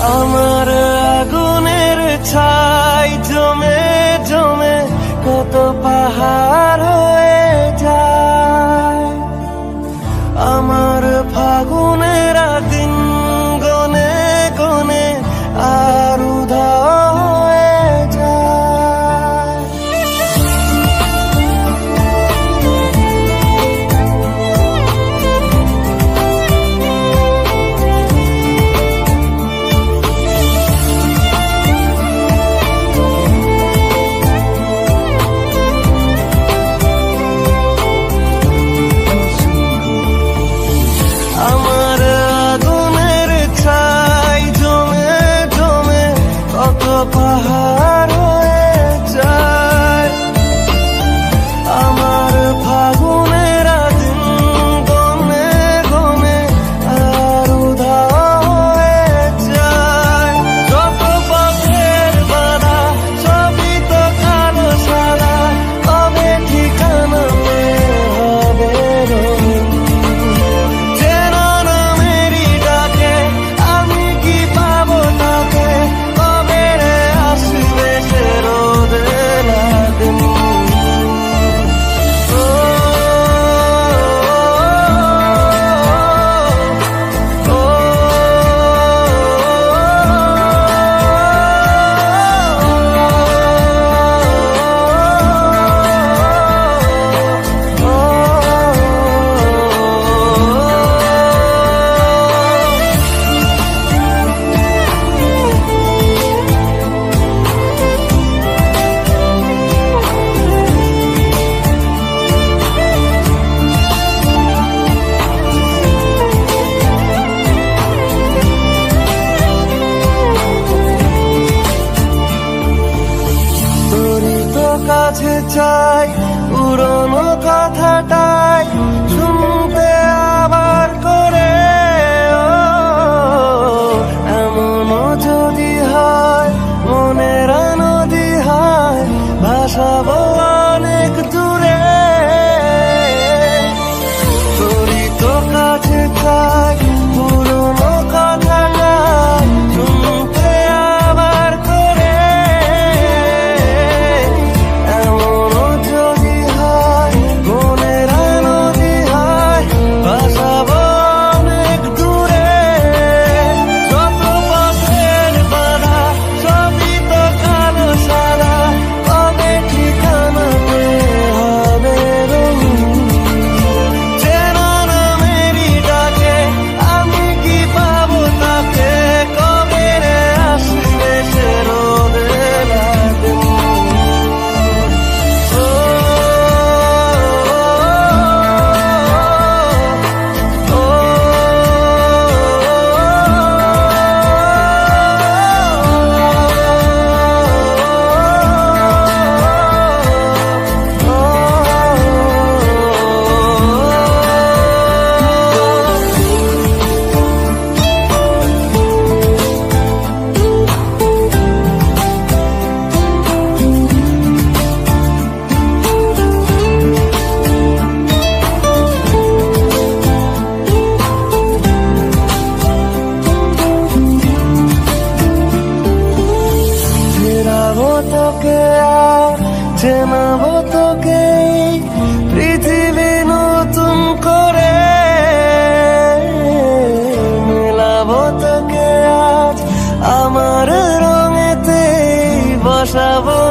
আমার আগুনের ছাই জমে জমে কত পাহাড় হয়ে যায়। আমার ফাগুনের দিন গনে গনে আর উধাও হয়ে যায়। আমার আগুনের ছাই জমে জমে কত পাহাড় হয়ে যায়। আমার ফাগুনের দিন গনে গনে আর উধাও হয়ে যায়। যত পথের বাধা সবই তো কালো সাদা, তবে ঠিকানা হবে রঙিন। চেনা নামেরই ডাকে আমি কি পাবো তাকে, কবে রে আসবে সে রোদের দিন। তোরই তো কাছে চাই পুরনো কথাটাই শুনতে আবার করে। এমনও যদি হয় মনের নদী হয় ভাসাবো অনেক দূরে। তোরই তো কাছে চাই পুরনো কথাটাই শুনতে আবার করে। এমনও যদি হয় মনের নদী হয় ভাসাবো অনেক দূরে। যত পথের বাধা সবই তো কালো সাদা, তবে ঠিকানাতে হবে রঙিন। চেনা নামেরই ডাকে আমি কি পাবো তাকে, কবে রে আসবে সে রোদের দিন। চেনাবো তোকে আর চেনাবো তোকে পৃথিবী নতুন করে। মেলাবো তোকে আজ আমার রঙেতে বসাবো